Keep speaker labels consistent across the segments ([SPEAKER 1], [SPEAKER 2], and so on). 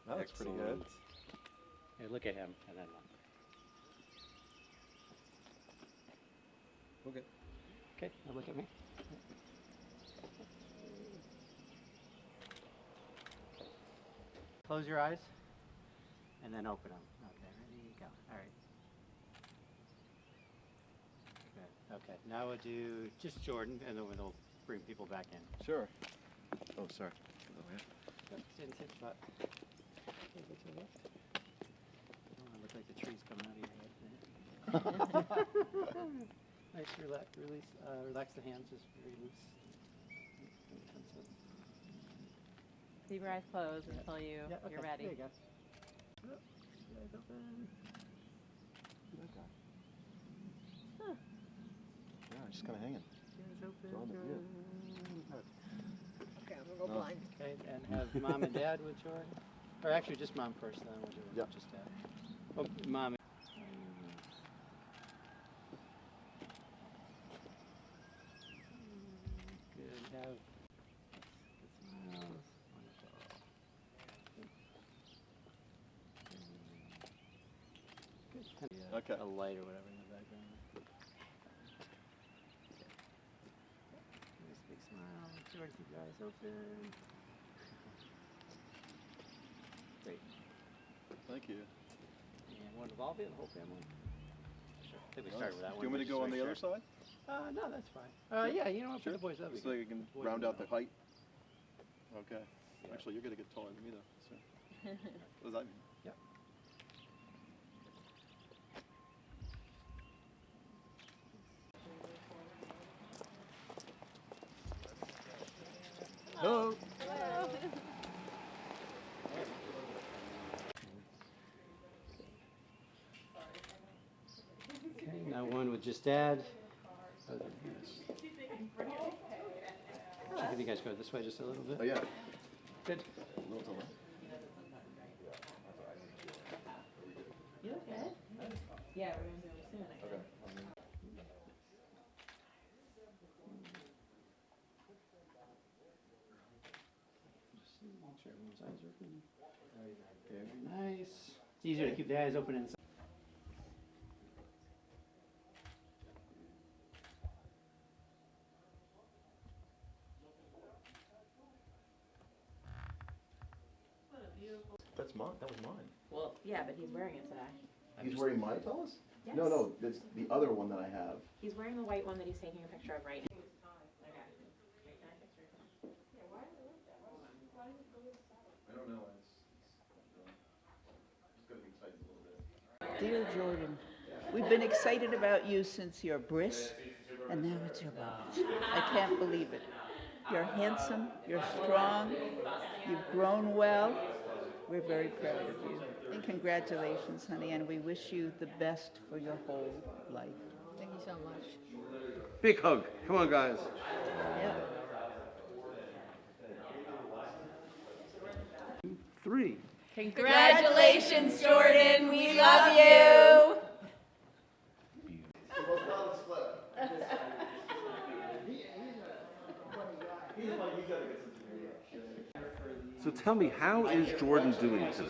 [SPEAKER 1] That looks pretty good.
[SPEAKER 2] Hey, look at him, and then look.
[SPEAKER 1] Okay.
[SPEAKER 2] Okay, now look at me. Close your eyes, and then open them. Okay, ready, go. All right. Good. Okay, now we'll do just Jordan, and then we'll bring people back in.
[SPEAKER 1] Sure. Oh, sorry.
[SPEAKER 2] Yep, sit in safe spot. Okay, go to the left. Oh, it looks like the tree's coming out of your head. Nice, relax the hands, just very loose.
[SPEAKER 3] Keep your eyes closed until you're ready.
[SPEAKER 2] There you go. Oh, eyes open.
[SPEAKER 1] Good guy. Huh. Yeah, just kind of hanging.
[SPEAKER 2] Eyes open.
[SPEAKER 1] It's on the view.
[SPEAKER 3] Okay, I'm gonna go blind.
[SPEAKER 2] Okay, and have mom and dad with Jordan. Or actually, just mom first, then we'll do just dad. Oh, mom. Good. Have smiles. Wonderful. Good.
[SPEAKER 1] Okay.
[SPEAKER 2] A light or whatever in the background. Nice big smile. Jordan, keep your eyes open. Great.
[SPEAKER 1] Thank you.
[SPEAKER 2] And one of all of you, the whole family? Sure. I think we started with that one.
[SPEAKER 1] Do you want me to go on the other side?
[SPEAKER 2] No, that's fine. Yeah, you know what?
[SPEAKER 1] Sure.
[SPEAKER 2] Put the boys up.
[SPEAKER 1] So you can round out the height? Okay. Yeah. Actually, you're going to get taller than me, though. So. What does that mean?
[SPEAKER 2] Yep.
[SPEAKER 1] Hello.
[SPEAKER 2] Okay, now one with just dad. If you guys go this way just a little bit.
[SPEAKER 1] Oh, yeah.
[SPEAKER 2] Good.
[SPEAKER 1] A little to the left.
[SPEAKER 3] You okay? Yeah, we're gonna do it soon.
[SPEAKER 1] Okay.
[SPEAKER 2] Just make sure everyone's eyes are open. Very nice. It's easier to keep the eyes open inside.
[SPEAKER 1] That's mine. That was mine.
[SPEAKER 3] Well, yeah, but he's wearing it today.
[SPEAKER 1] He's wearing my Fellas?
[SPEAKER 3] Yes.
[SPEAKER 1] No, that's the other one that I have.
[SPEAKER 3] He's wearing the white one that he's taking a picture of right now. Okay.
[SPEAKER 1] I don't know. It's going to be exciting a little bit.
[SPEAKER 4] Dear Jordan, we've been excited about you since your bris, and now it's your bar mitzvah. I can't believe it. You're handsome, you're strong, you've grown well. We're very proud of you. And congratulations, honey, and we wish you the best for your whole life.
[SPEAKER 3] Thank you so much.
[SPEAKER 5] Big hug. Come on, guys.
[SPEAKER 4] Yeah.
[SPEAKER 5] 3.
[SPEAKER 3] Congratulations, Jordan. We love you.
[SPEAKER 5] So tell me, how is Jordan doing today?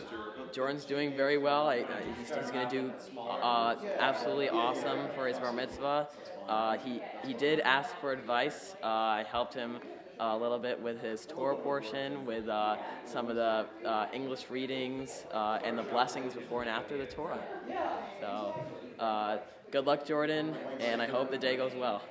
[SPEAKER 6] Jordan's doing very well. He's going to do absolutely awesome for his bar mitzvah. He did ask for advice. I helped him a little bit with his Torah portion, with some of the English readings and the blessings before and after the Torah. So good luck, Jordan, and I hope the day goes well.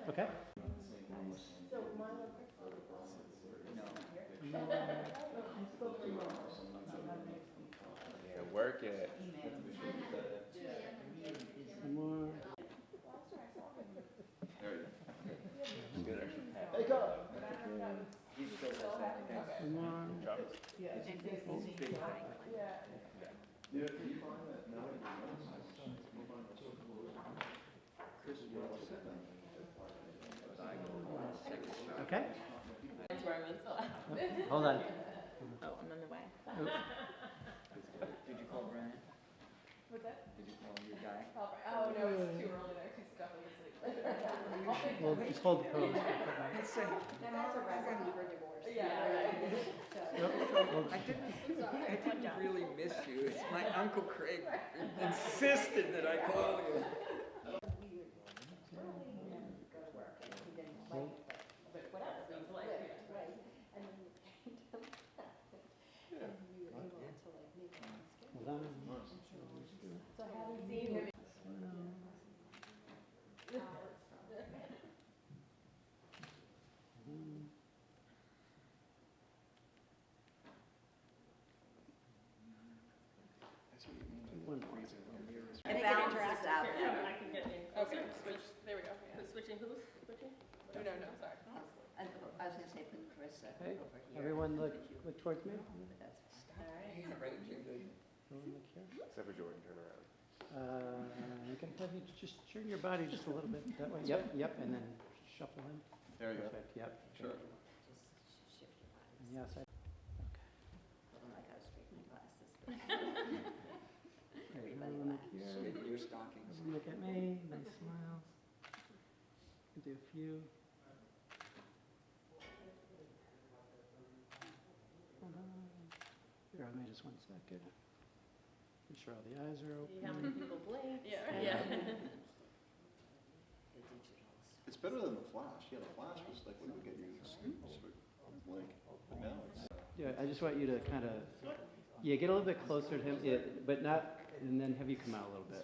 [SPEAKER 2] Okay.
[SPEAKER 5] Work it.
[SPEAKER 2] One more. One more. Okay.
[SPEAKER 3] bar mitzvah.
[SPEAKER 2] Hold on.
[SPEAKER 3] Oh, I'm on the way.
[SPEAKER 7] Did you call Brian?
[SPEAKER 3] What's that?
[SPEAKER 7] Did you call your guy?
[SPEAKER 3] Oh, no, it's too early there. She's definitely asleep.
[SPEAKER 2] Well, just hold the pose.
[SPEAKER 3] I'm also wrestling for divorce. Yeah,
[SPEAKER 7] I didn't really miss you. It's my Uncle Craig insisted that I call you.
[SPEAKER 2] Hold on.
[SPEAKER 4] It balances out.
[SPEAKER 3] I can get in. Okay, switch. There we go. Switching who's? Switching? No, sorry.
[SPEAKER 4] I was going to say put Carissa
[SPEAKER 2] Okay,
[SPEAKER 4] over here.
[SPEAKER 2] everyone look towards me.
[SPEAKER 4] But that's-
[SPEAKER 2] Everyone look here.
[SPEAKER 5] Except for Jordan, turn around.
[SPEAKER 2] You can have you just turn your body just a little bit that way. Yep, and then shuffle him.
[SPEAKER 1] There you go.
[SPEAKER 2] Perfect, yep.
[SPEAKER 1] Sure.
[SPEAKER 4] Just shift your body.
[SPEAKER 2] And yes,
[SPEAKER 4] Oh, I got to straighten my glasses.
[SPEAKER 2] everyone look here.
[SPEAKER 7] Your stockings.
[SPEAKER 2] Everyone look at me, nice smiles. Do a few. Bear with me just 1 second. Make sure all the eyes are open.
[SPEAKER 3] How many people blink? Yeah.
[SPEAKER 1] It's better than the flash. Yeah, the flash was like we would get you blink. But now it's.
[SPEAKER 2] Yeah, I just want you to kind of, get a little bit closer to him, but not, and then have you come out a little bit.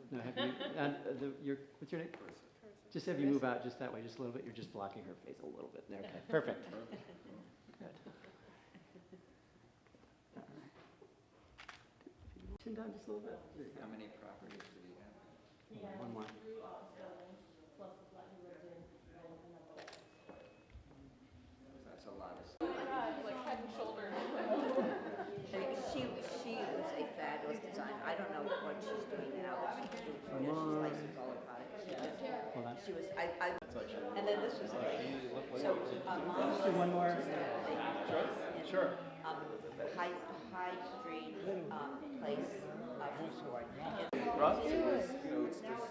[SPEAKER 2] No, have you, what's your name? Just have you move out just that way, just a little bit. You're just blocking her face a little bit there. Okay, perfect. Good. Chin down just a little bit. There you go.
[SPEAKER 7] How many properties do you have?
[SPEAKER 2] One more.
[SPEAKER 7] That's a lot of stuff.
[SPEAKER 3] Like head and shoulders.
[SPEAKER 4] I mean, she was a fabulous designer. I don't know what she's doing now. She's licensed all her products.
[SPEAKER 2] Hold on.
[SPEAKER 4] She was, and then this was the thing. So,
[SPEAKER 2] Let's do one more.
[SPEAKER 1] Sure.
[SPEAKER 4] High Street, place.
[SPEAKER 1] Rob?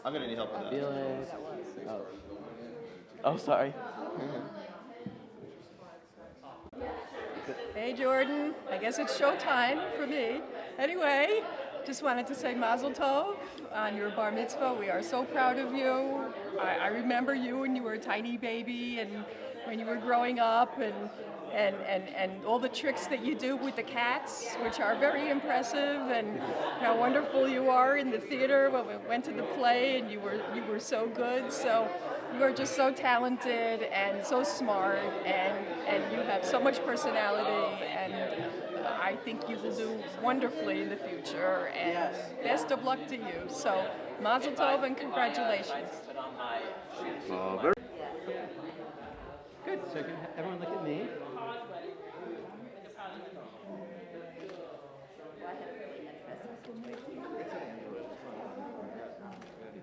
[SPEAKER 1] I'm gonna need help with that.
[SPEAKER 6] Feel it. Oh, sorry.
[SPEAKER 8] Hey Jordan, I guess it's showtime for me. Anyway, just wanted to say Mazel Tov on your bar mitzvah. We are so proud of you. I remember you when you were a tiny baby and when you were growing up and all the tricks that you do with the cats, which are very impressive, and how wonderful you are in the theater when we went to the play and you were so good. So you are just so talented and so smart, and you have so much personality, and I think you will do wonderfully in the future, and best of luck to you. So Mazel Tov and congratulations.
[SPEAKER 5] Very
[SPEAKER 2] Good. So can everyone look at me.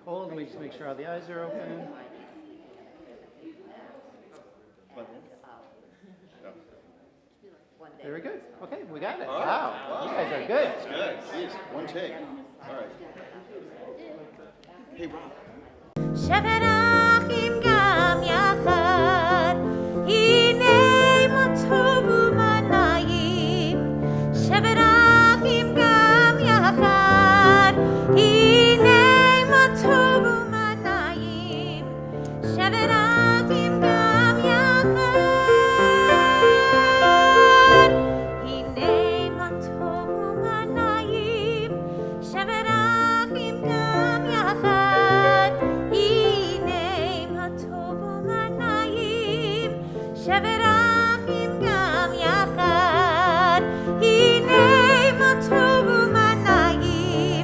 [SPEAKER 2] Hold, and we just make sure all the eyes are open. Very good. Okay, we got it. Wow. You guys are good.
[SPEAKER 1] That's good. Jeez, one take. All right. Hey, Rob.
[SPEAKER 9] שברחים גם יחד, הנה מה טוב ומה נעים. שברחים גם יחד, הנה מה טוב ומה נעים. שברחים גם יחד, הנה מה טוב ומה נעים. שברחים גם יחד, הנה מה טוב ומה נעים. שברחים גם יחד, הנה מה טוב ומה נעים.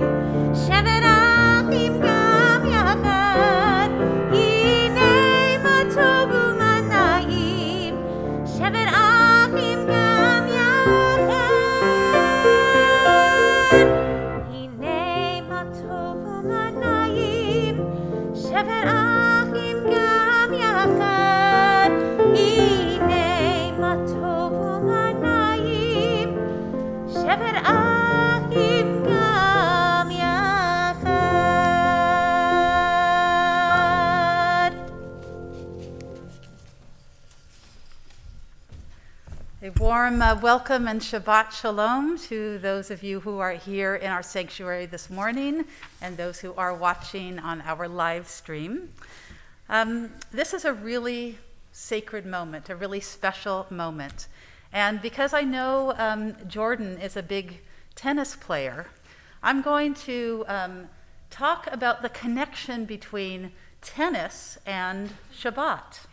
[SPEAKER 9] שברחים גם יחד, הנה מה טוב ומה נעים. שברחים גם יחד, הנה מה טוב ומה נעים. שברחים גם יחד, שבר אחים גם יחד.
[SPEAKER 10] A warm welcome and Shabbat Shalom to those of you who are here in our sanctuary this morning and those who are watching on our live stream. This is a really sacred moment, a really special moment. And because I know Jordan is a big tennis player, I'm going to talk about the connection between tennis and Shabbat.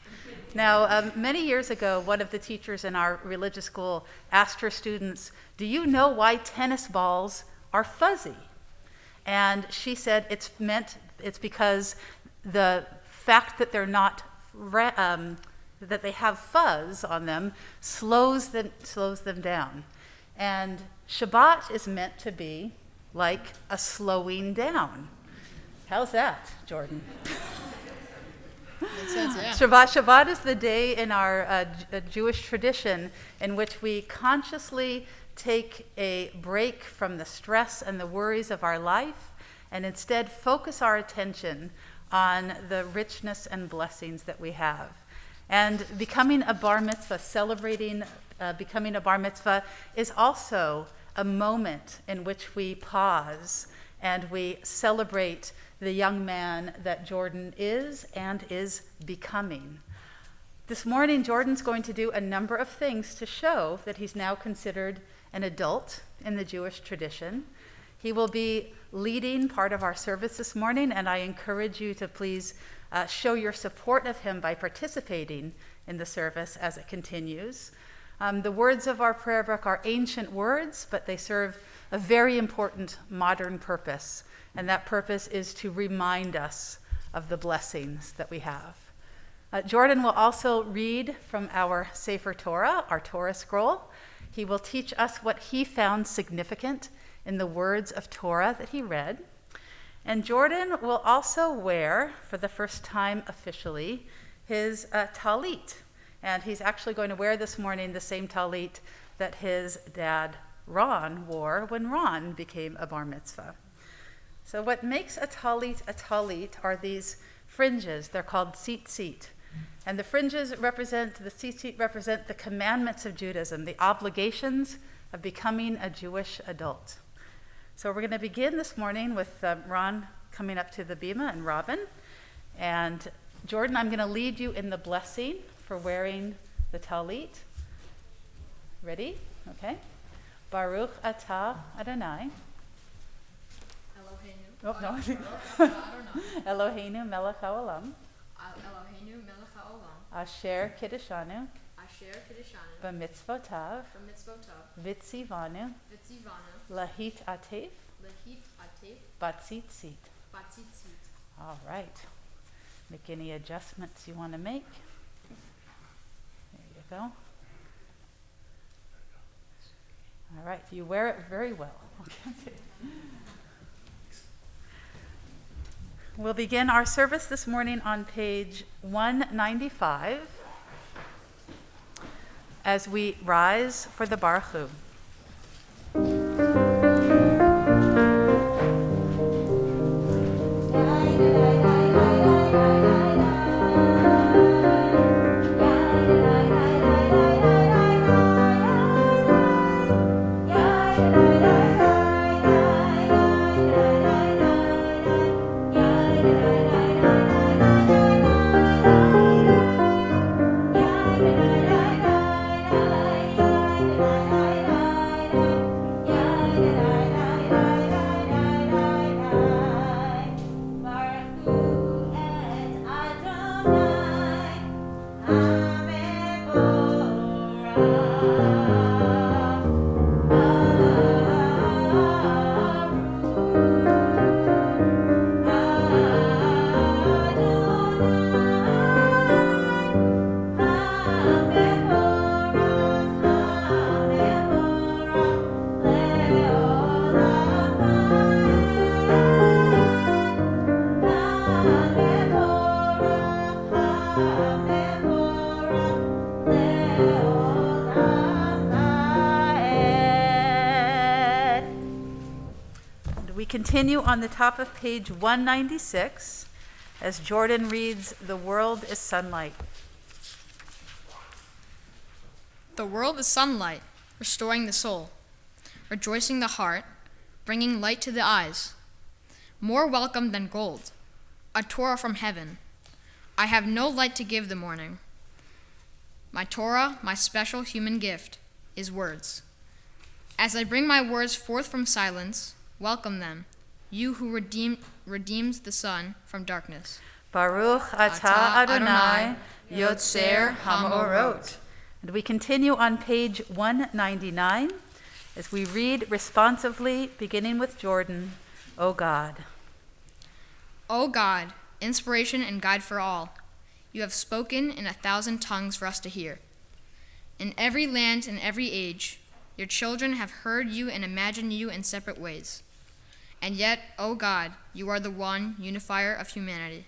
[SPEAKER 10] Now, many years ago, one of the teachers in our religious school asked her students, "Do you know why tennis balls are fuzzy?" And she said it's because the fact that they're not that they have fuzz on them slows them down. And Shabbat is meant to be like a slowing down. How's that, Jordan?
[SPEAKER 3] Makes sense, yeah.
[SPEAKER 10] Shabbat is the day in our Jewish tradition in which we consciously take a break from the stress and the worries of our life and instead focus our attention on the richness and blessings that we have. And becoming a bar mitzvah, celebrating becoming a bar mitzvah, is also a moment in which we pause and we celebrate the young man that Jordan is and is becoming. This morning, Jordan's going to do a number of things to show that he's now considered an adult in the Jewish tradition. He will be leading part of our service this morning, and I encourage you to please show your support of him by participating in the service as it continues. The words of our prayer book are ancient words, but they serve a very important modern purpose, and that purpose is to remind us of the blessings that we have. Jordan will also read from our Sefer Torah, our Torah scroll. He will teach us what he found significant in the words of Torah that he read. And Jordan will also wear, for the first time officially, his talit. And he's actually going to wear this morning the same talit that his dad, Ron, wore when Ron became a bar mitzvah. So what makes a talit are these fringes. They're called tzitzit. And the fringes represent the commandments of Judaism, the obligations of becoming a Jewish adult. So we're going to begin this morning with Ron coming up to the bima and Robin. And Jordan, I'm going to lead you in the blessing for wearing the talit. Ready? Okay. Baruch atah Adonai. Oh, no. Eloheinu melech haolam.
[SPEAKER 3] Eloheinu melech haolam.
[SPEAKER 10] Asher kiddushanu.
[SPEAKER 3] Asher kiddushanu.
[SPEAKER 10] B'mitzvotav.
[SPEAKER 3] B'mitzvotav.
[SPEAKER 10] Vitzivanu.
[SPEAKER 3] Vitzivanu.
[SPEAKER 10] Lahit atef.
[SPEAKER 3] Lahit atef.
[SPEAKER 10] Batzitzit.
[SPEAKER 3] Batzitzit.
[SPEAKER 10] All right. Make any adjustments you want to make. There you go. All right. You wear it very well. We'll begin our service this morning on page 195 as we rise for the Baruch Hu.
[SPEAKER 9] Baruch
[SPEAKER 10] continue on the top of page 196 as Jordan reads, "The world is sunlight."
[SPEAKER 11] The world is sunlight, restoring the soul, rejoicing the heart, bringing light to the eyes. More welcome than gold, a Torah from heaven. I have no light to give the morning. My Torah, my special human gift, is words. As I bring my words forth from silence, welcome them, you who redeems the sun from darkness.
[SPEAKER 10] Baruch atah Adonai, Yotzer Hamorot. And we continue on page 199 as we read responsively, beginning with Jordan, O God.
[SPEAKER 11] O God, inspiration and guide for all, you have spoken in 1,000 tongues for us to hear. In every land and every age, your children have heard you and imagined you in separate ways. And yet, O God, you are the one unifier of humanity.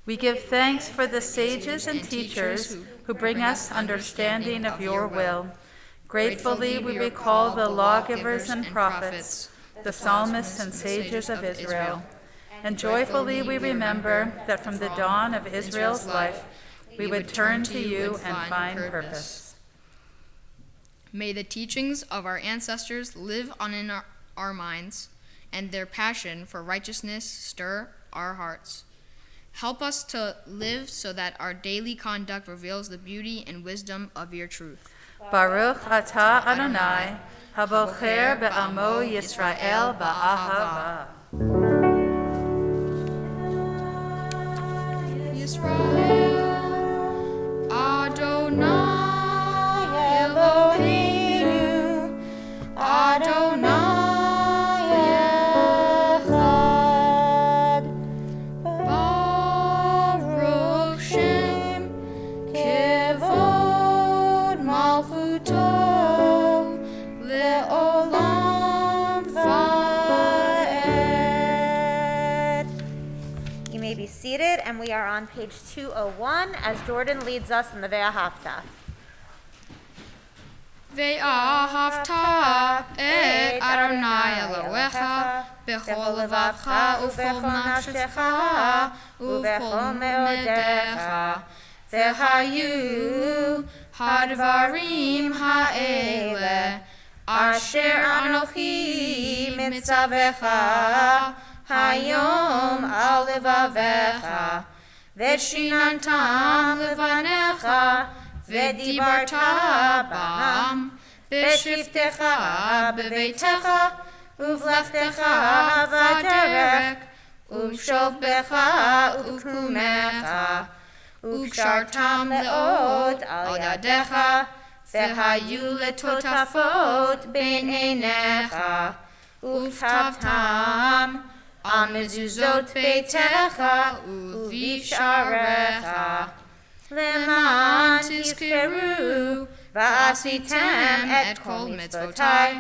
[SPEAKER 10] We give thanks for the sages and teachers who bring us understanding of your will. Gratefully we recall the lawgivers and prophets, the psalmists and sages of Israel. And joyfully we remember that from the dawn of Israel's life, we would turn to you and find purpose.
[SPEAKER 11] May the teachings of our ancestors live on in our minds, and their passion for righteousness stir our hearts. Help us to live so that our daily conduct reveals the beauty and wisdom of your truth.
[SPEAKER 10] Baruch atah Adonai, habocher be'amo Yisrael ba'ahava.
[SPEAKER 11] Yisrael, Adonai Eloheinu, Adonai Echad, Baruch Shem Kevod Malchuto Le'olam Va'ed.
[SPEAKER 9] You may be seated, and we are on page 201 as Jordan leads us in the Ve'ahavta.
[SPEAKER 11] Ve'ahavta et Adonai Elohecha b'chol levavcha u'b'chol nafshecha u'b'chol me'odecha ve'hayu hadvarim ha'ele asher anochi mitzavecha hayom al levavecha ve'shinantam levanecha ve'dibarta bam b'shivtecha b'veitecha uvleftecha v'derek u'shobbecha u'kumecha u'kshartam le'od al yadecha ve'hayu letotafot bein einecha u'ktavtam al mezuzot beitecha u'visharecha Leman tizkeru va'asitem et kol mitzvotai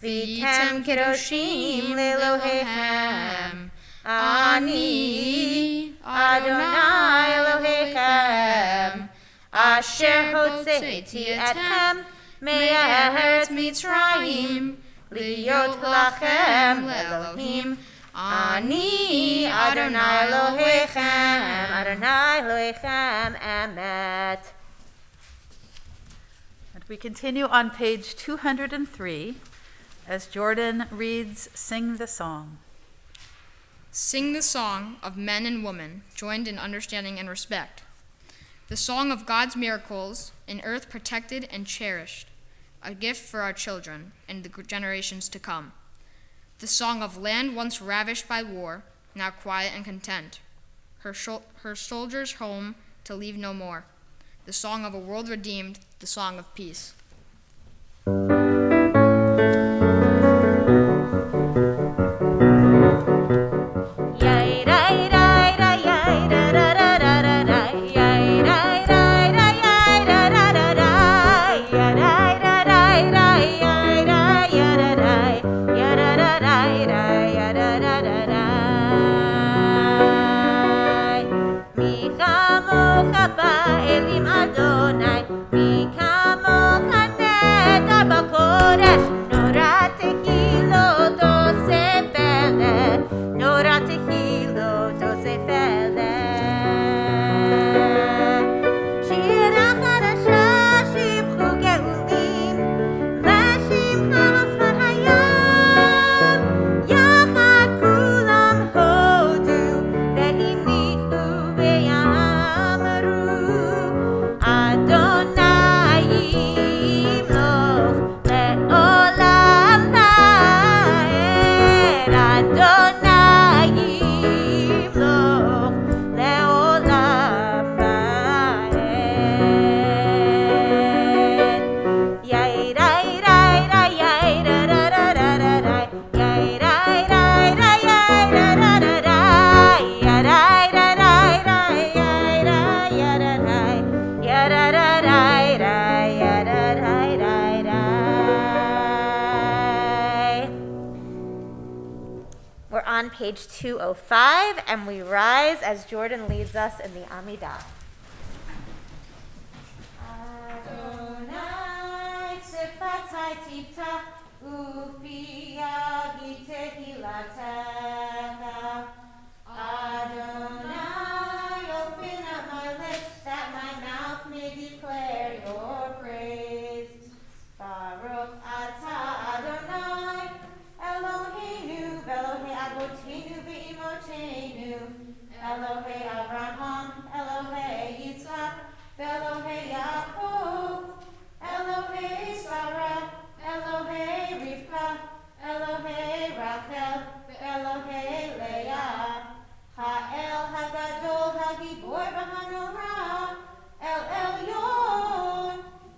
[SPEAKER 11] v'yitem kedoshim le'Eloheichem Ani Adonai Elohechem asher hotzeiti etchem me'eretz Mitzrayim liyot lachem le'Elohim Ani Adonai Elohechem, Adonai Elohechem, Emet.
[SPEAKER 10] And we continue on page 203 as Jordan reads, "Sing the Song."
[SPEAKER 11] Sing the song of men and women, joined in understanding and respect. The song of God's miracles, an earth protected and cherished, a gift for our children and the generations to come. The song of land once ravished by war, now quiet and content, her soldiers home to leave no more. The song of a world redeemed, the song of peace.
[SPEAKER 9] Adonai, mi kamocha on page 205, and we rise as Jordan leads us in the Amidah. Adonai sifatai tiftach ufi yagi tehilatecha. Adonai, open up my lips that my mouth may declare your praise. Baruch atah Adonai, Eloheinu, Elohei Avotenu ve'imotenu, Elohei Avraham, Elohei Yitzhak, Elohei Yaakov, Elohei Sarah, Elohei Rivka, Elohei Rachel, Elohei Leah, Ha'el Hagadol Hagibor v'Hanora, El Elyon,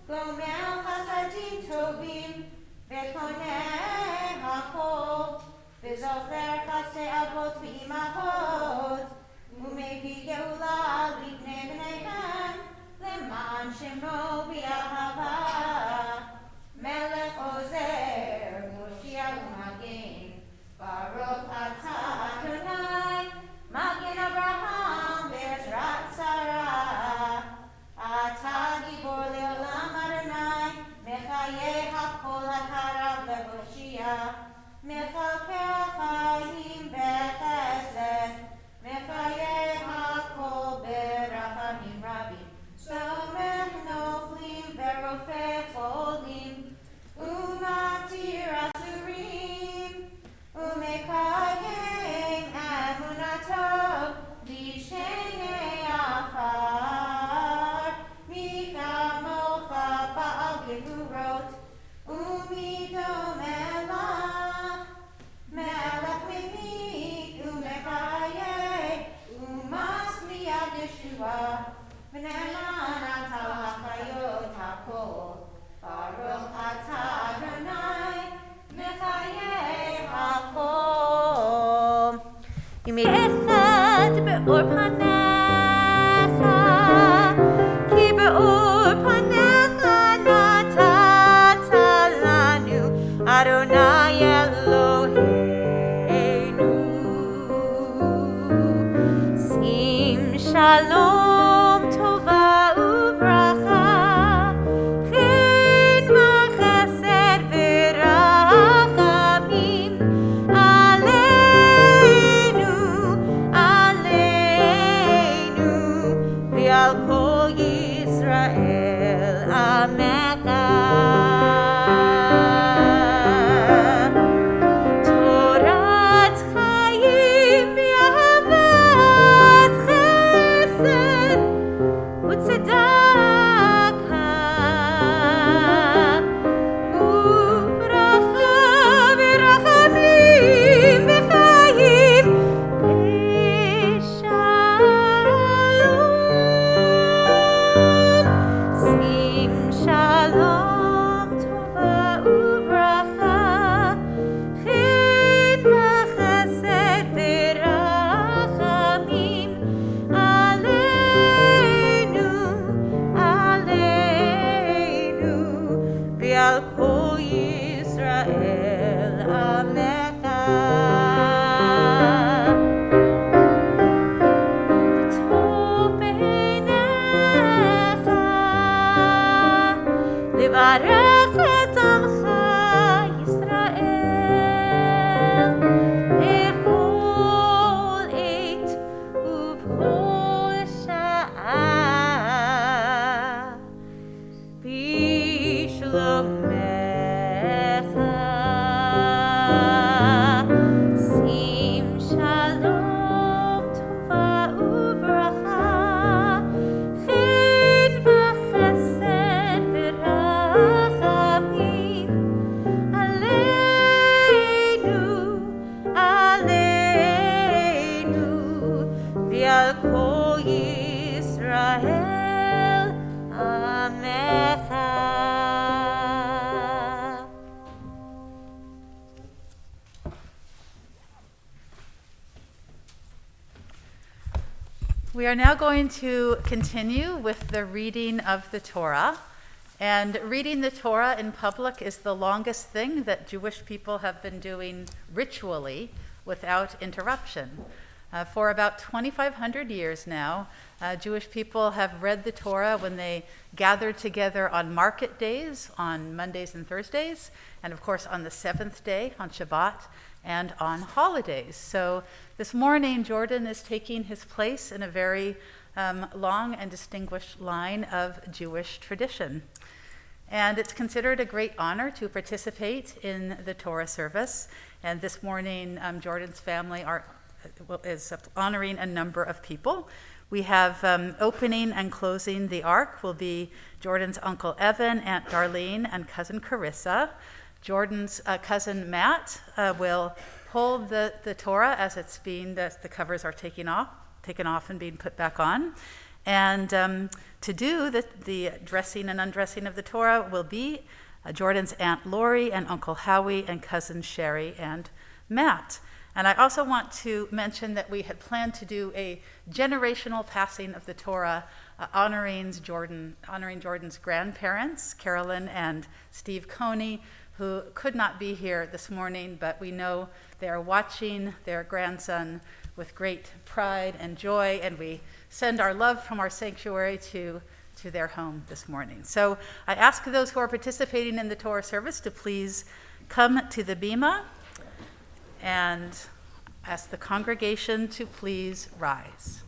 [SPEAKER 9] Gomel Chasadim Tovim, Ve'koneh HaKol, V'zocher Chasei Avot v'imahot, U'mevi Geula Livnei Bneihem, Leman Shemo B'Ahava, Melech Ozer, Moshiach U'Magen, Baruch atah Adonai, Magen Abraham, Be'ezrat Sarah, atah Gibor Le'olam Adonai, Mechayeh HaKol HaKarav LeHoshia, Mechalkeh Chaim B'Chesed, Mechayeh HaKol B'Rachamim Rabim, Somech Noflim V'Rofeh Cholim, Umatir Asurim, Umekayem Amunato, Lishenei Afar, Mikamocha Ba'al Gevurot, Umidom Elach, Melech Mimik, Umekayem, Umas Miyad Yeshua, V'ne'eman Atal HaChayot HaKol, Baruch atah Adonai, Mechayeh HaKol. You may echad be'or panecha, ki be'or panecha natata lanu, Adonai Eloheinu. Sim shalom tova uvracha, chen v'chesed v'rachamim, aleinu, aleinu, v'al kol Yisrael amecha. Torat chayim v'ahavat chesed u'tzedakah, u'bracha v'rachamim v'chayim v'shalom. Sim shalom tova u'bracha, chen v'chesed v'rachamim, aleinu, aleinu, v'al kol Yisrael amecha. V'tov b'einecha, levarech et amcha Yisrael, b'chol עת ובכל שעה, בשלומך. שים שלום טובה וברכה, חן וחסד ורחמים, עלינו, עלינו, ועל כל ישראל עמך.
[SPEAKER 10] We are now going to continue with the reading of the Torah. And reading the Torah in public is the longest thing that Jewish people have been doing ritually without interruption. For about 2,500 years now, Jewish people have read the Torah when they gathered together on market days, on Mondays and Thursdays, and of course on the seventh day, on Shabbat, and on holidays. So this morning, Jordan is taking his place in a very long and distinguished line of Jewish tradition. And it's considered a great honor to participate in the Torah service. And this morning, Jordan's family is honoring a number of people. We have opening and closing the ark will be Jordan's Uncle Evan, Aunt Darlene, and Cousin Carissa. Jordan's cousin Matt will hold the Torah as it's being, the covers are taken off and being put back on. And to do the dressing and undressing of the Torah will be Jordan's Aunt Lori and Uncle Howie and Cousin Sherry and Matt. And I also want to mention that we had planned to do a generational passing of the Torah, honoring Jordan's grandparents, Carolyn and Steve Coney, who could not be here this morning, but we know they are watching their grandson with great pride and joy, and we send our love from our sanctuary to their home this morning. So I ask those who are participating in the Torah service to please come to the bima, and ask the congregation to please rise.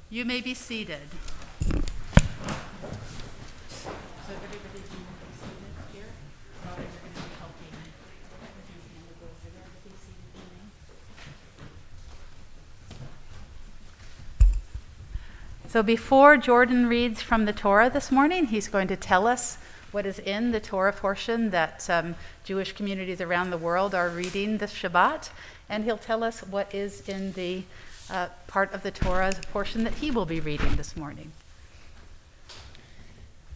[SPEAKER 10] You may be seated. So everybody can be seated here. Father, you're going to be helping with his hand to go over there to be seated for me. So before Jordan reads from the Torah this morning, he's going to tell us what is in the Torah portion that Jewish communities around the world are reading this Shabbat, and he'll tell us what is in the part of the Torah portion that he will be reading this morning.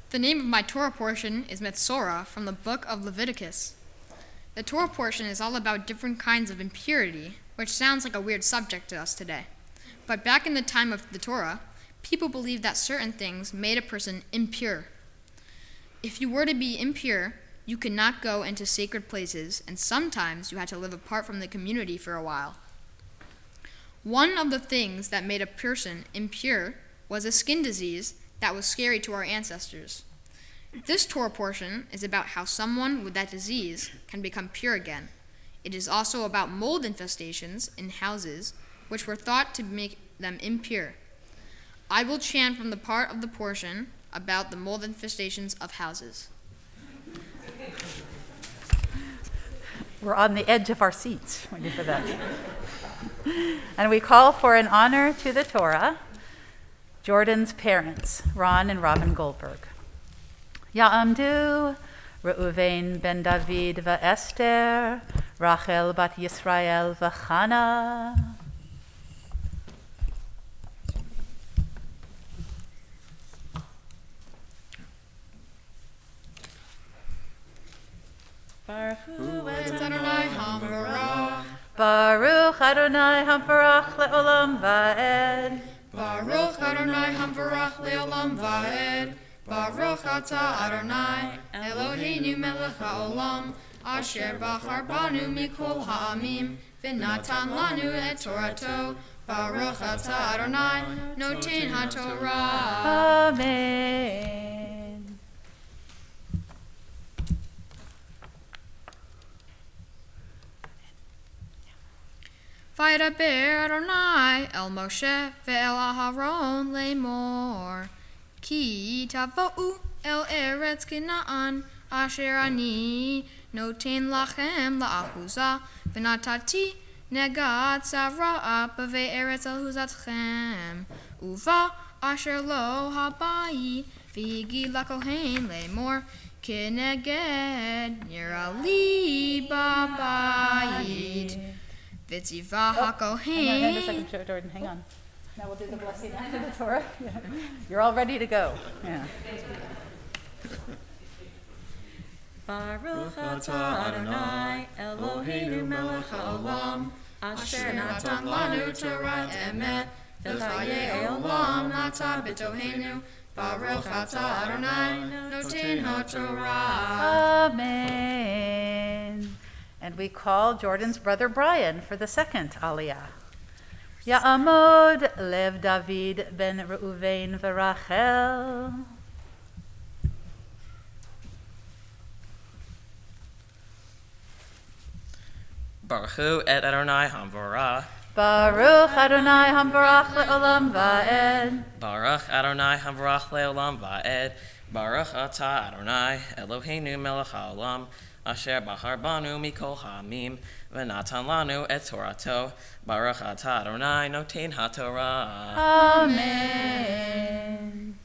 [SPEAKER 11] The name of my Torah portion is Mitzvah from the book of Leviticus. The Torah portion is all about different kinds of impurity, which sounds like a weird subject to us today. But back in the time of the Torah, people believed that certain things made a person impure. If you were to be impure, you could not go into sacred places, and sometimes you had to live apart from the community for a while. One of the things that made a person impure was a skin disease that was scary to our ancestors. This Torah portion is about how someone with that disease can become pure again. It is also about mold infestations in houses, which were thought to make them impure. I will chant from the part of the portion about the mold infestations of houses.
[SPEAKER 10] We're on the edge of our seats waiting for that. And we call for an honor to the Torah, Jordan's parents, Ron and Robin Goldberg. Ya'amdu Reuven ben David va'Esther, Rachel bat Yisrael v'Chana. Baruch Adonai Hamvarach le'olam va'ed.
[SPEAKER 11] Baruch Adonai Hamvarach le'olam va'ed. Baruch atah Adonai Eloheinu melech ha'olam asher bachar banu mikol ha'amim v'natan lanu et Torato. Baruch atah Adonai noten ha'Torah.
[SPEAKER 10] Amen.
[SPEAKER 11] Vaydaber Adonai el Moshe ve'el Aharon lemor ki tavo'u el eretz Canaan asher ani noten lachem la'ahuza v'natati negat savra'a b'vei eretz ahuzatchem uva asher lo habayi v'higi lakohen lemor kineged nirali babayit. Mitzvah HaKohen.
[SPEAKER 10] Hang on a second, Jordan, hang on. Now we'll do the blessing after the Torah. Yeah. You're all ready to go. Yeah.
[SPEAKER 12] Baruch atah Adonai Eloheinu melech haolam asher natan lanu Torat emet v'chayei olam nata b'tohenu Baruch atah Adonai noten ha'Torah.
[SPEAKER 10] Amen. And we call Jordan's brother Brian for the second aliyah. Ya'amod lev David ben Reuven v'Rachel.
[SPEAKER 6] Baruch et Adonai Hamvarach.
[SPEAKER 10] Baruch Adonai Hamvarach le'olam va'ed.
[SPEAKER 6] Baruch Adonai Hamvarach le'olam va'ed. Baruch atah Adonai Eloheinu melech ha'olam asher bachar banu mikol ha'amim v'natan lanu et Torato. Baruch atah Adonai noten ha'Torah.
[SPEAKER 10] Amen.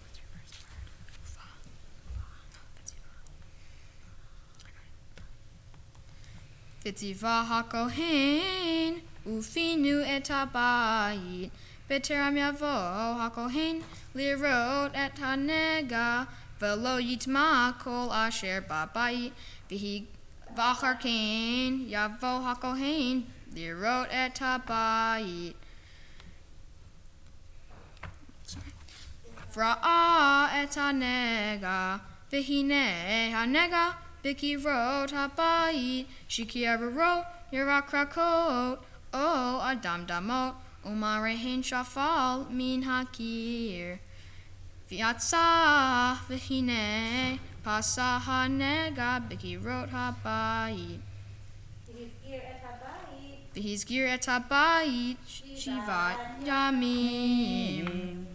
[SPEAKER 11] Mitzvah HaKohen ufinu et habayit b'teram yavo HaKohen lirot et hanega v'lo yitma kol asher babayit v'hi v'achar kain yavo HaKohen lirot et habayit v'ra'a et hanega v'hine hanega Bikirot habayit, shikirot, yirakrakot, o adam damot, umarehin shafal min hakir. V'yatsa v'hine, pasa hanega, bikirot habayit. V'hizgir et habayit, shivat yamim.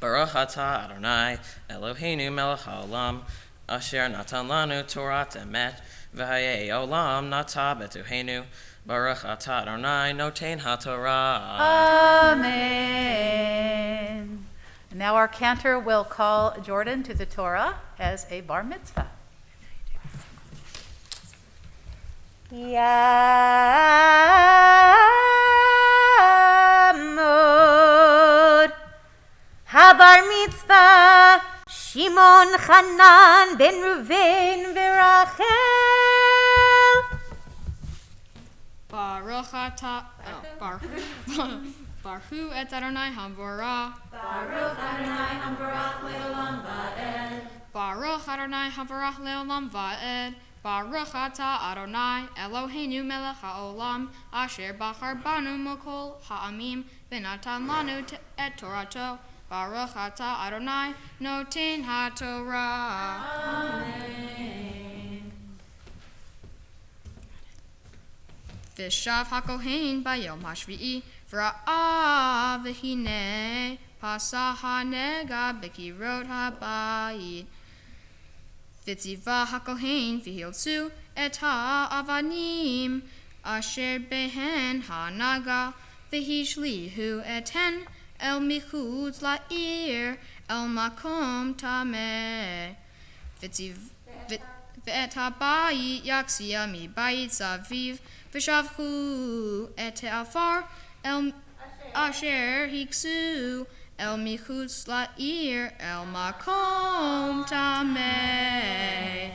[SPEAKER 6] Baruch atah Adonai Eloheinu melech haolam asher natan lanu Torat emet v'hayei olam nata b'tohenu Baruch atah Adonai noten haTorah.
[SPEAKER 10] Amen. Now our cantor will call Jordan to the Torah as a bar mitzvah.
[SPEAKER 9] Yamud Habar Mitzvah Shimon Chanan Ben Ruvain V'Rachel
[SPEAKER 11] Baruch atah Baruch et Adonai Hamvorah.
[SPEAKER 12] Baruch Adonai Hamvorach Leolam Va'ed.
[SPEAKER 11] Baruch Adonai Hamvorach Leolam Va'ed. Baruch atah Adonai Eloheinu melech haolam asher bachar banu mokol ha'amim v'natan lanu et Torato. Baruch atah Adonai noten haTorah.
[SPEAKER 12] Amen.
[SPEAKER 11] V'shav hakohen bayom hashvi'i v'ra'ah v'hinei pasah ha'nega b'kirot ha'bayit. V'tziva hakohen v'hiltzu et ha'avanim asher behen ha'naga v'hishlihu eten el michutz la'ir el makom tameh. V'et ha'bayit yaksia mi bayit saviv v'shavchu et ha'afar el asher hiksu el michutz la'ir el makom tameh.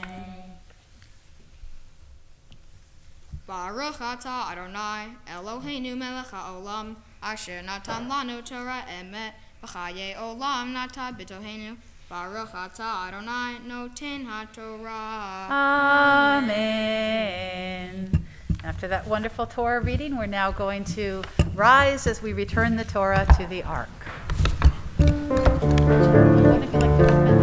[SPEAKER 11] Baruch atah Adonai Eloheinu melech haolam asher natan lanu Torah emet v'chayei olam nata b'tohenu. Baruch atah Adonai noten haTorah.
[SPEAKER 10] Amen. After that wonderful Torah reading, we're now going to rise as we return the Torah to the Ark. What if you like to open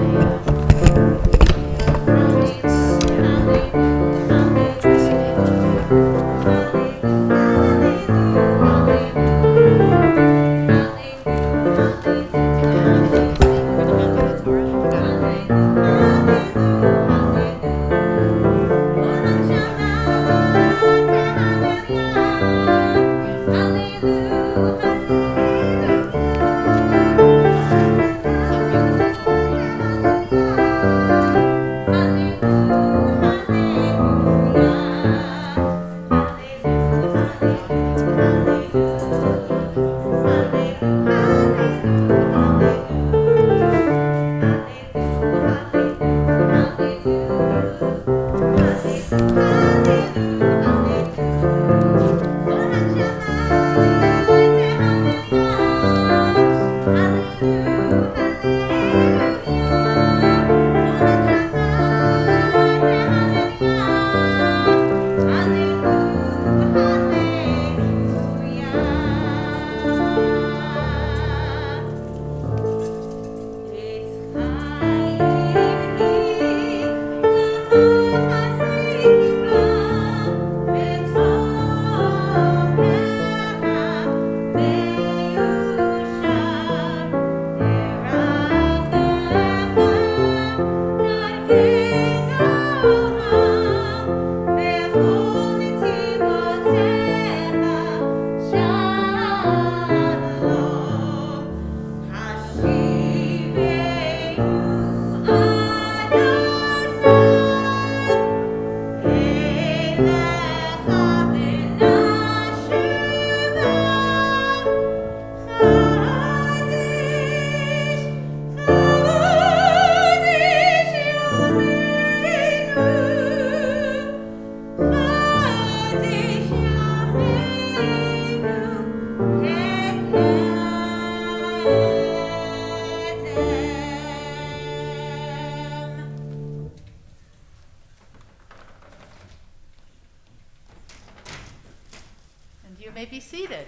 [SPEAKER 10] may be seated.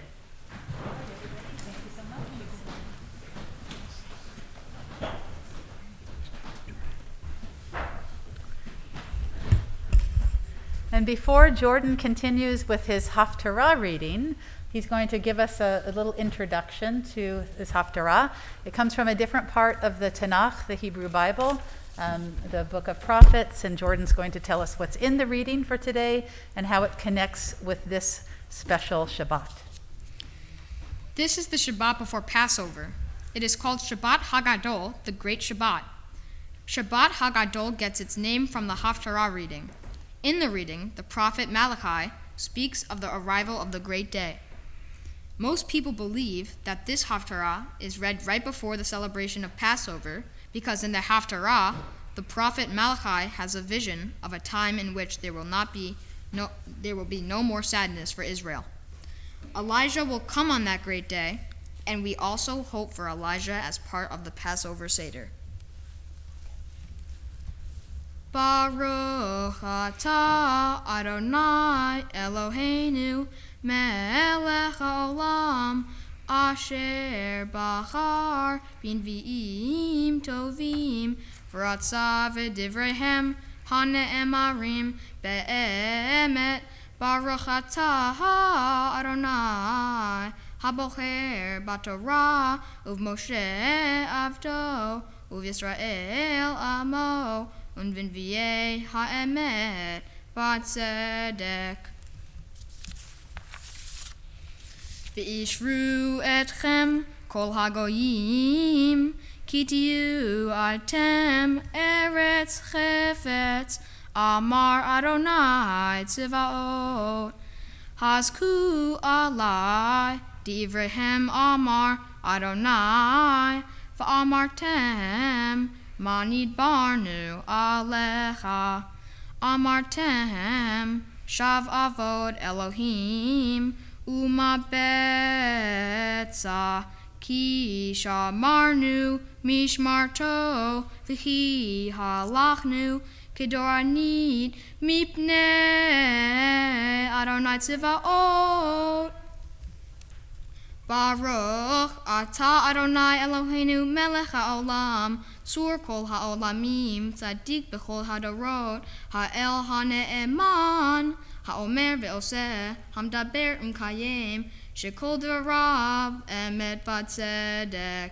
[SPEAKER 10] Thank you so much. And before Jordan continues with his Haftarah reading, He's going to give us a little introduction to this Haftarah. It comes from a different part of the Tanakh, the Hebrew Bible, the book of prophets, and Jordan's going to tell us what's in the reading for today and how it connects with this special Shabbat.
[SPEAKER 11] This is the Shabbat before Passover. It is called Shabbat Hagadol, the Great Shabbat. Shabbat Hagadol gets its name from the Haftarah reading. In the reading, the prophet Malachi speaks of the arrival of the great day. Most people believe that this Haftarah is read right before the celebration of Passover because in the Haftarah, the prophet Malachi has a vision of a time in which there will be no more sadness for Israel. Elijah will come on that great day, and we also hope for Elijah as part of the Passover Seder. Baruch atah Adonai Eloheinu melech haolam asher bachar b'nvi'im tovim v'ratza v'divrehem hane'emarim be'emet Baruch atah Adonai habocher b'torah uv'Moshe avdo uv'Yisrael amo unvinviye ha'emet b'tzedek. V'ishru etchem kol hagoyim ki tiyu altem eretz chefetz Amar Adonai Tzivaot Hazku alai Divrehem Amar Adonai V'amartem Manid Barnu Alecha Amartem Shav Avod Elohim Uma Betza Ki Shamarnu Mishmarto V'hi Halachnu Kedoranit Mipnei Adonai Tzivaot Baruch Atah Adonai Eloheinu Melech HaOlam Sur Kol HaOlamim Tzadik B'chol Hadorot Ha'el HaNe'eman Ha'omer Ve'oseh Hamdaber Kayem Shekol Dvarav Emet V'tzedek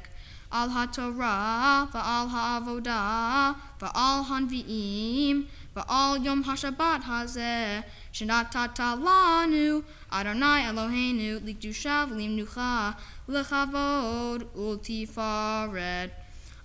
[SPEAKER 11] Al HaTorah V'al HaAvodah V'al Hanvi'im V'al Yom HaShabbat Hazeh Shenatata Lanu Adonai Eloheinu Likdusha V'limnucha L'chavod Ultifaret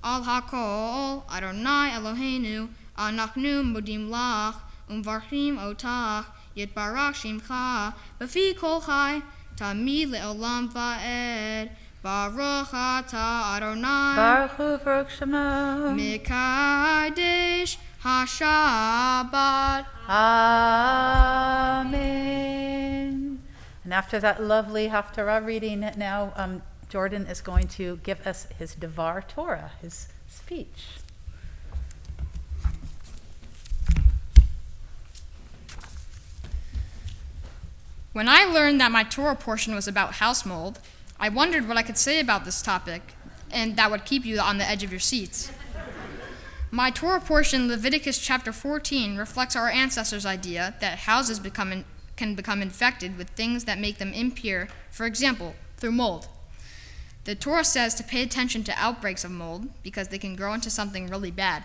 [SPEAKER 11] Al HaKol Adonai Eloheinu Anachnu Modim Lach Umvarchim Otach Yitbarach Shimcha B'fi Kol Chai Tamid Le'olam Va'ed Baruch atah Adonai
[SPEAKER 10] Baruch Hu Baruch Shema
[SPEAKER 11] Mekadesh HaShabbat.
[SPEAKER 10] Amen. And after that lovely Haftarah reading, now Jordan is going to give us his Devar Torah, his speech.
[SPEAKER 11] When I learned that my Torah portion was about house mold, I wondered what I could say about this topic, and that would keep you on the edge of your seats. My Torah portion, Leviticus chapter 14, reflects our ancestors' idea that houses can become infected with things that make them impure, for example, through mold. The Torah says to pay attention to outbreaks of mold because they can grow into something really bad.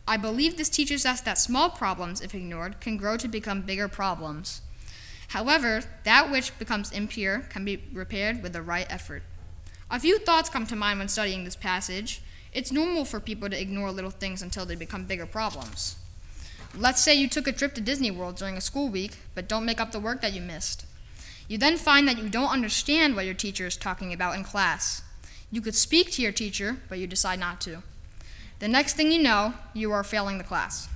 [SPEAKER 11] I believe this teaches us that small problems, if ignored, can grow to become bigger problems. However, that which becomes impure can be repaired with the right effort. A few thoughts come to mind when studying this passage. It's normal for people to ignore little things until they become bigger problems. Let's say you took a trip to Disney World during a school week, but don't make up the work that you missed. You then find that you don't understand what your teacher is talking about in class. You could speak to your teacher, but you decide not to. The next thing you know, you are failing the class.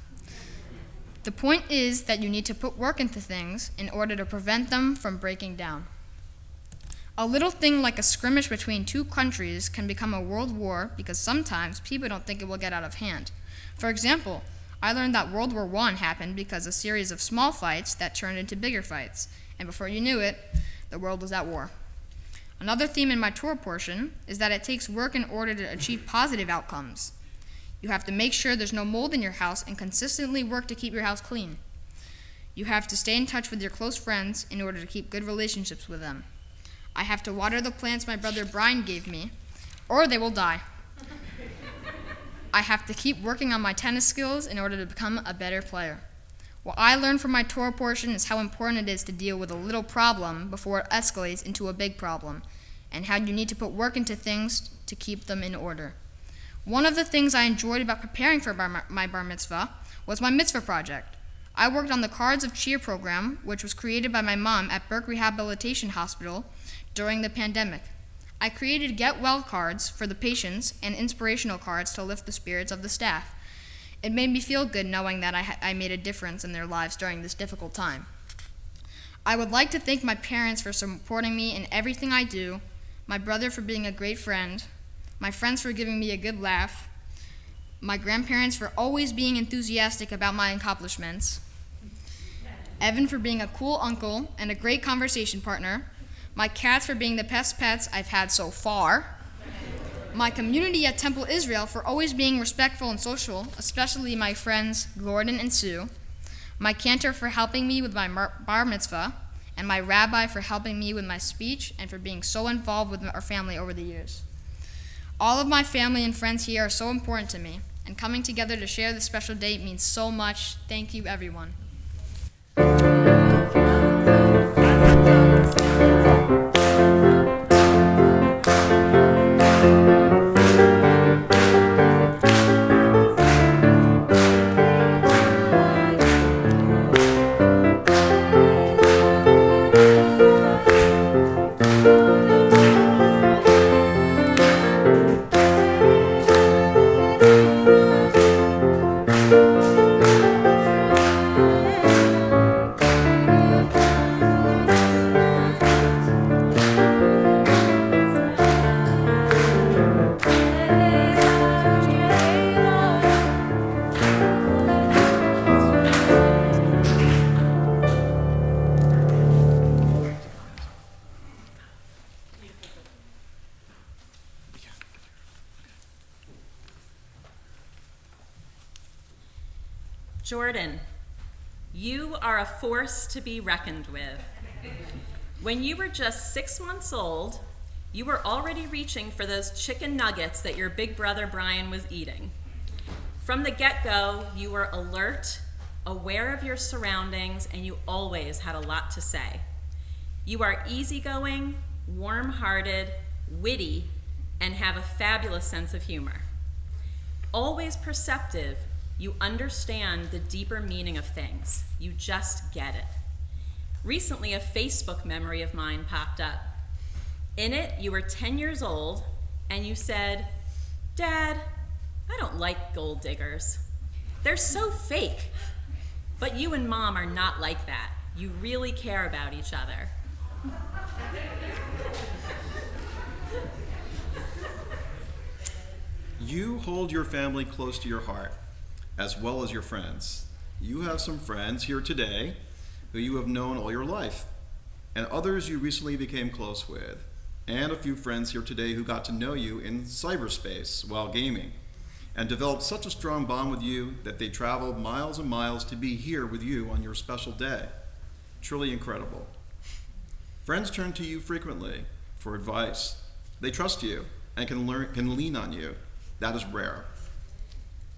[SPEAKER 11] The point is that you need to put work into things in order to prevent them from breaking down. A little thing like a skirmish between two countries can become a world war because sometimes people don't think it will get out of hand. For example, I learned that World War I happened because of a series of small fights that turned into bigger fights, and before you knew it, the world was at war. Another theme in my Torah portion is that it takes work in order to achieve positive outcomes. You have to make sure there's no mold in your house and consistently work to keep your house clean. You have to stay in touch with your close friends in order to keep good relationships with them. I have to water the plants my brother Brian gave me, or they will die. I have to keep working on my tennis skills in order to become a better player. What I learned from my Torah portion is how important it is to deal with a little problem before it escalates into a big problem, and how you need to put work into things to keep them in order. One of the things I enjoyed about preparing for my bar mitzvah was my mitzvah project. I worked on the Cards of Cheer program, which was created by my mom at Burke Rehabilitation Hospital during the pandemic. I created get well cards for the patients and inspirational cards to lift the spirits of the staff. It made me feel good knowing that I made a difference in their lives during this difficult time. I would like to thank my parents for supporting me in everything I do, my brother for being a great friend, my friends for giving me a good laugh, my grandparents for always being enthusiastic about my accomplishments, Evan for being a cool uncle and a great conversation partner, my cats for being the best pets I've had so far, my community at Temple Israel for always being respectful and social, especially my friends Gordon and Sue, my cantor for helping me with my bar mitzvah, and my rabbi for helping me with my speech and for being so involved with our family over the years. All of my family and friends here are so important to me, and coming together to share this special day means so much. Thank you, everyone.
[SPEAKER 13] Jordan, you are a force to be reckoned with. When you were just 6 months old, you were already reaching for those chicken nuggets that your big brother Brian was eating. From the get-go, you were alert, aware of your surroundings, and you always had a lot to say. You are easygoing, warm-hearted, witty, and have a fabulous sense of humor. Always perceptive, you understand the deeper meaning of things. You just get it. Recently, a Facebook memory of mine popped up. In it, you were 10 years old, and you said, "Dad, I don't like gold diggers. They're so fake." But you and Mom are not like that. You really care about each other.
[SPEAKER 1] You hold your family close to your heart, as well as your friends. You have some friends here today who you have known all your life, and others you recently became close with, and a few friends here today who got to know you in cyberspace while gaming, and developed such a strong bond with you that they traveled miles and miles to be here with you on your special day. Truly incredible. Friends turn to you frequently for advice. They trust you and can lean on you. That is rare.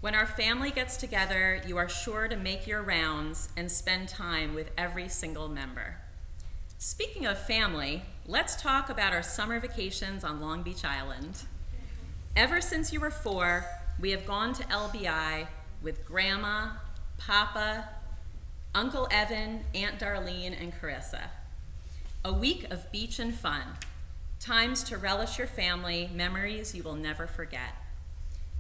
[SPEAKER 13] When our family gets together, you are sure to make your rounds and spend time with every single member. Speaking of family, let's talk about our summer vacations on Long Beach Island. Ever since you were 4, we have gone to LBI with Grandma, Papa, Uncle Evan, Aunt Darlene, and Carissa. A week of beach and fun, times to relish your family, memories you will never forget.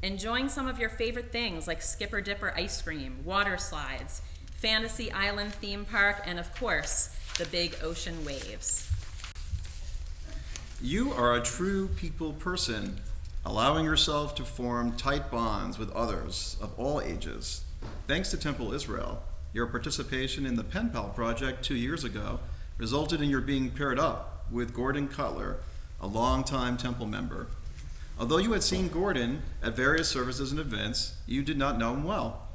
[SPEAKER 13] Enjoying some of your favorite things like Skipper Dipper ice cream, water slides, Fantasy Island theme park, and of course, the big ocean waves.
[SPEAKER 1] You are a true people person, allowing yourself to form tight bonds with others of all ages. Thanks to Temple Israel, your participation in the Pen Pal project 2 years ago resulted in your being paired up with Gordon Cutler, a longtime Temple member. Although you had seen Gordon at various services and events, you did not know him well.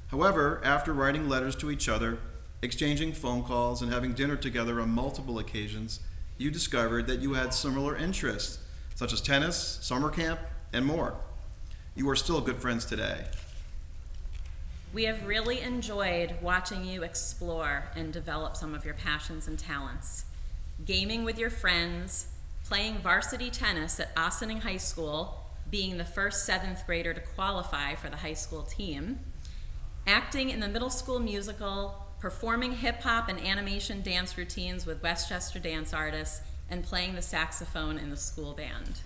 [SPEAKER 1] However, after writing letters to each other, exchanging phone calls, and having dinner together on multiple occasions, you discovered that you had similar interests, such as tennis, summer camp, and more. You are still good friends today.
[SPEAKER 13] We have really enjoyed watching you explore and develop some of your passions and talents. Gaming with your friends, playing varsity tennis at Ossining High School, being the first 7th grader to qualify for the high school team, acting in the middle school musical, performing hip hop and animation dance routines with Westchester dance artists, and playing the saxophone in the school band.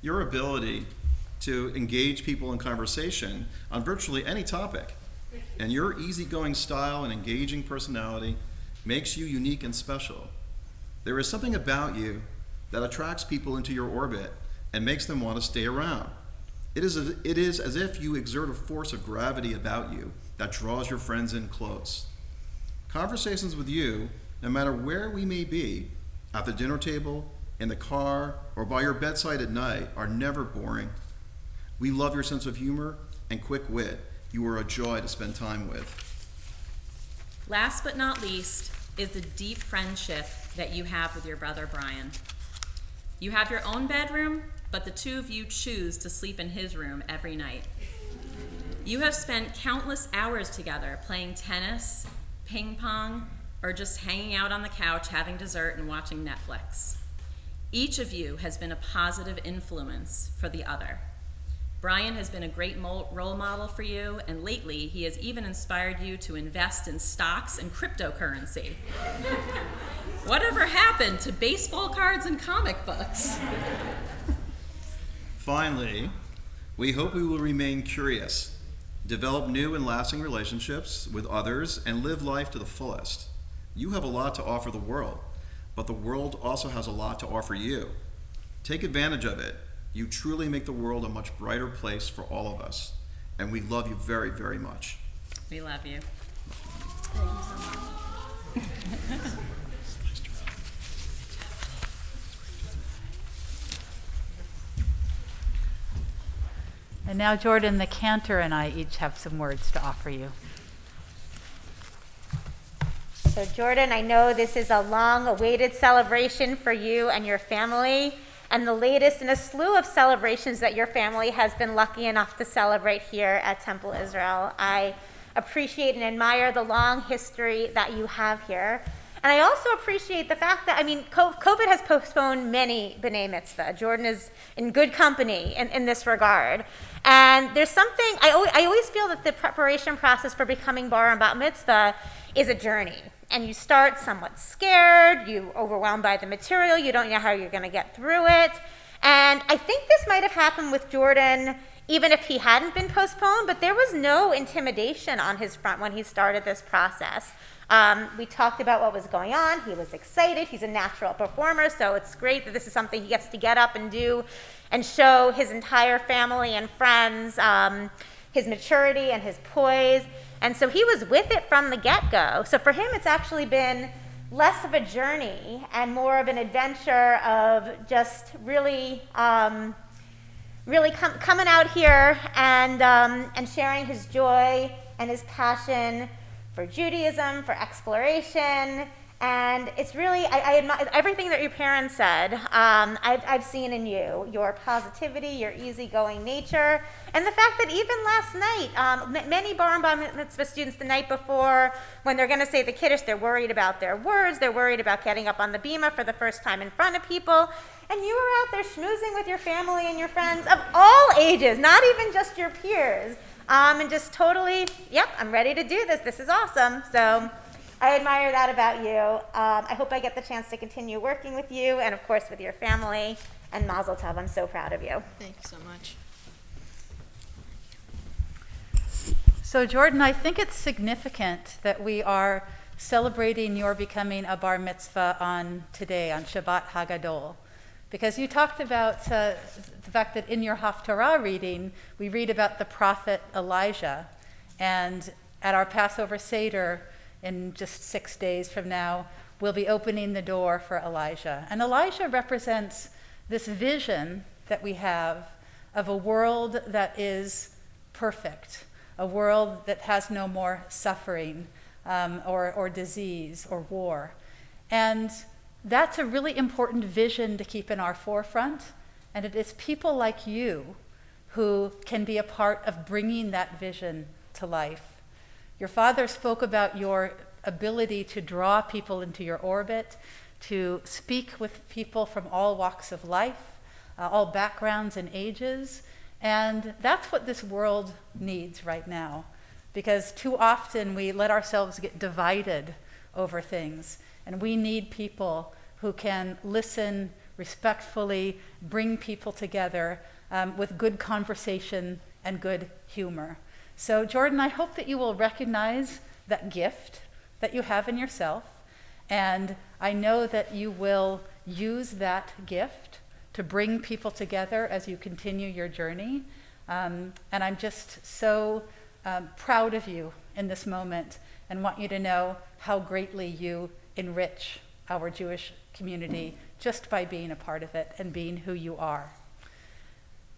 [SPEAKER 1] Your ability to engage people in conversation on virtually any topic, and your easygoing style and engaging personality makes you unique and special. There is something about you that attracts people into your orbit and makes them want to stay around. It is as if you exert a force of gravity about you that draws your friends in close. Conversations with you, no matter where we may be, at the dinner table, in the car, or by your bedside at night, are never boring. We love your sense of humor and quick wit. You are a joy to spend time with.
[SPEAKER 13] Last but not least is the deep friendship that you have with your brother Brian. You have your own bedroom, but the two of you choose to sleep in his room every night. You have spent countless hours together playing tennis, ping pong, or just hanging out on the couch having dessert and watching Netflix. Each of you has been a positive influence for the other. Brian has been a great role model for you, and lately he has even inspired you to invest in stocks and cryptocurrency. Whatever happened to baseball cards and comic books?
[SPEAKER 1] Finally, we hope we will remain curious, develop new and lasting relationships with others, and live life to the fullest. You have a lot to offer the world, but the world also has a lot to offer you. Take advantage of it. You truly make the world a much brighter place for all of us, and we love you very, very much.
[SPEAKER 13] We love you.
[SPEAKER 3] Thank you so much.
[SPEAKER 10] And now Jordan, the cantor, and I each have some words to offer you.
[SPEAKER 9] So Jordan, I know this is a long-awaited celebration for you and your family, and the latest in a slew of celebrations that your family has been lucky enough to celebrate here at Temple Israel. I appreciate and admire the long history that you have here. And I also appreciate the fact that, COVID has postponed many B'nai Mitzvah. Jordan is in good company in this regard. And there's something, I always feel that the preparation process for becoming bar and bat mitzvah is a journey. And you start somewhat scared, you're overwhelmed by the material, you don't know how you're going to get through it. And I think this might have happened with Jordan even if he hadn't been postponed, but there was no intimidation on his front when he started this process. We talked about what was going on. He was excited. He's a natural performer, so it's great that this is something he gets to get up and do and show his entire family and friends his maturity and his poise. And so he was with it from the get-go. So for him, it's actually been less of a journey and more of an adventure of just really coming out here and sharing his joy and his passion for Judaism, for exploration. And it's really, I admire everything that your parents said. I've seen in you, your positivity, your easygoing nature, and the fact that even last night, many bar and bat mitzvah students the night before, when they're going to say the Kiddush, they're worried about their words, they're worried about getting up on the bima for the first time in front of people, and you were out there schmoozing with your family and your friends of all ages, not even just your peers, and just totally, yep, I'm ready to do this. This is awesome. So I admire that about you. I hope I get the chance to continue working with you and, of course, with your family. And Mazel Tov, I'm so proud of you.
[SPEAKER 11] Thank you so much.
[SPEAKER 10] So Jordan, I think it's significant that we are celebrating your becoming a bar mitzvah on today, on Shabbat Hagadol. Because you talked about the fact that in your Haftarah reading, we read about the prophet Elijah. And at our Passover Seder, in just 6 days from now, we'll be opening the door for Elijah. And Elijah represents this vision that we have of a world that is perfect, a world that has no more suffering or disease or war. And That's a really important vision to keep in our forefront, and it is people like you who can be a part of bringing that vision to life. Your father spoke about your ability to draw people into your orbit, to speak with people from all walks of life, all backgrounds and ages, and that's what this world needs right now, because too often we let ourselves get divided over things, and we need people who can listen respectfully, bring people together with good conversation and good humor. So Jordan, I hope that you will recognize that gift that you have in yourself, and I know that you will use that gift to bring people together as you continue your journey. And I'm just so proud of you in this moment and want you to know how greatly you enrich our Jewish community just by being a part of it and being who you are.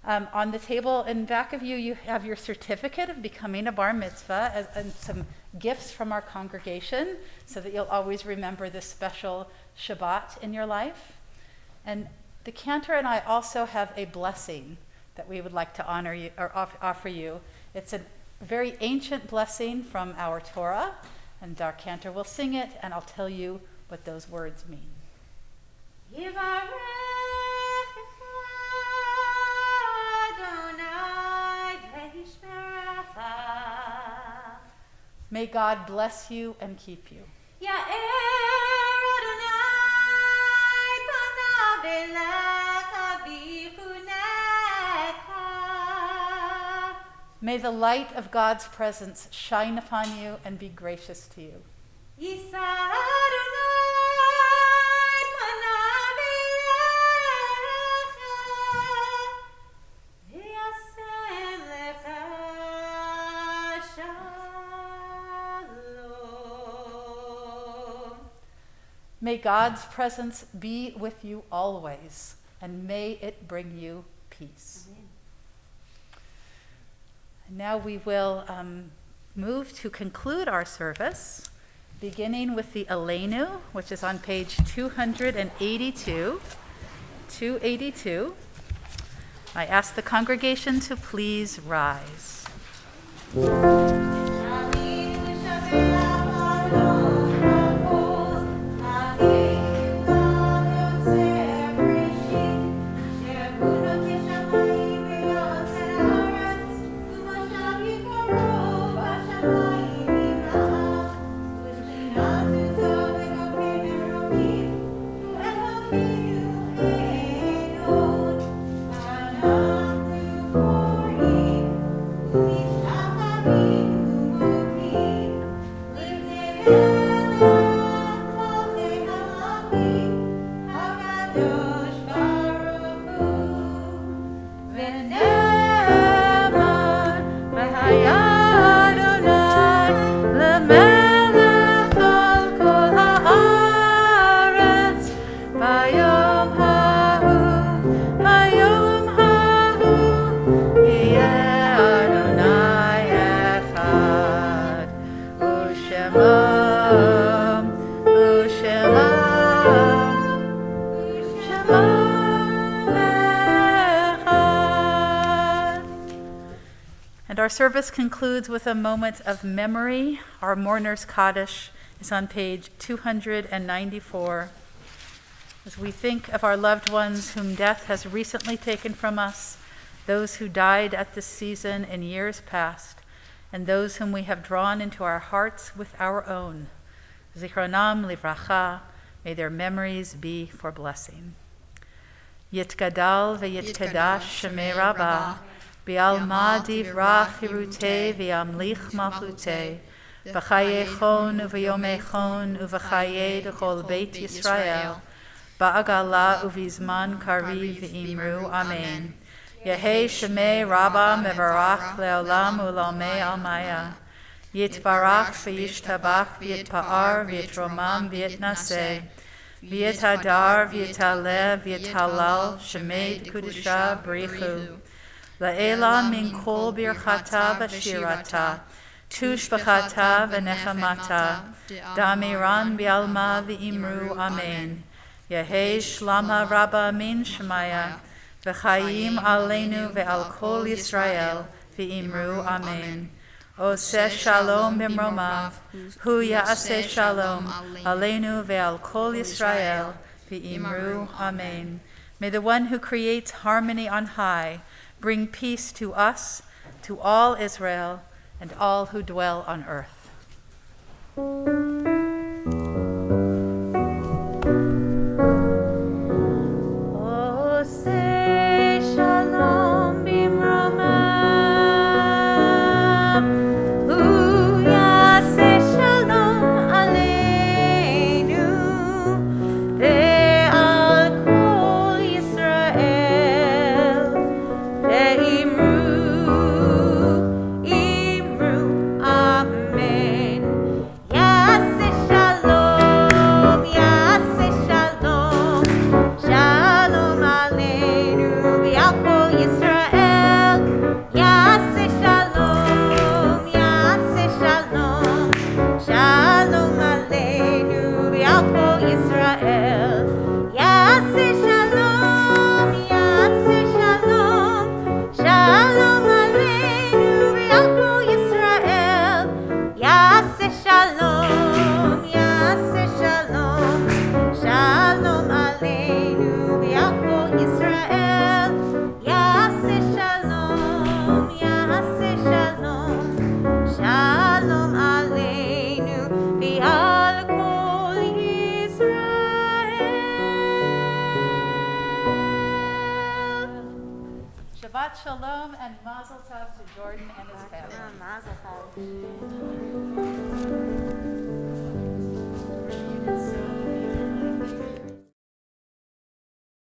[SPEAKER 10] On the table in back of you, you have your certificate of becoming a bar mitzvah and some gifts from our congregation so that you'll always remember this special Shabbat in your life. And the cantor and I also have a blessing that we would like to honor you or offer you. It's a very ancient blessing from our Torah, and our cantor will sing it, and I'll tell you what those words mean. May God bless you and keep you. May the light of God's presence shine upon you and be gracious to you. May God's presence be with you always, and may it bring you peace. Amen. And now we will move to conclude our service, beginning with the Aleinu, which is on page 282. 282. I ask the congregation to please rise. And our service concludes with a moment of memory. Our mourner's Kaddish is on page 294. As we think of our loved ones whom death has recently taken from us, those who died at this season in years past, and those whom we have drawn into our hearts with our own, Zichronam livracha, may their memories be for blessing. Yitgadal v'yitkadash shemei Rabbah, Bi'alma divrach hirutei v'yamlich malchutei, b'chayechon u'v'yomechon u'v'chayei d'chol beit Yisrael, ba'agala u'vizman kariv v'imru, Amen. Yehei shemei Rabbah mevarach le'olam u'lomei almaya, yitbarach v'yishtabach v'yitpa'ar v'yitromam v'yitnaseh, v'yitadar v'yitaleh v'yitalal shemei d'kudusha b'richu, La'ela min kol birchata v'shirata, tushbachata v'nechamata, damiran bi'alma v'imru, Amen. Yehi Shlama Rabba Min Shemaya, V'chaim Aleinu Ve'al Kol Yisrael, V'imru Amen. Oseh Shalom Bimromav, Hu Ya'aseh Shalom, Aleinu Ve'al Kol Yisrael, V'imru Amen. May the one who creates harmony on high bring peace to us, to all Israel, and all who dwell on earth.
[SPEAKER 9] Oseh Shalom Bimromav, Hu Ya'aseh Shalom Aleinu, Ve'al Kol Yisrael, Ve'imru Amen. Ya'aseh Shalom, Ya'aseh Shalom, Shalom Aleinu, Ve'al Kol Yisrael. Ya'aseh Shalom, Ya'aseh Shalom, Shalom Aleinu, Ve'al Kol Yisrael. Ya'aseh Shalom, Ya'aseh Shalom, Shalom Aleinu, Ve'al Kol Yisrael. Ya'aseh Shalom, Ya'aseh Shalom, Shalom Aleinu, Ve'al Kol Yisrael. Ya'aseh Shalom, Ya'aseh Shalom, Shalom Aleinu, Ve'al Kol Yisrael.
[SPEAKER 10] Shabbat Shalom and Mazel Tov to Jordan and his family.
[SPEAKER 9] Mazel tov.
[SPEAKER 10] You did so beautifully.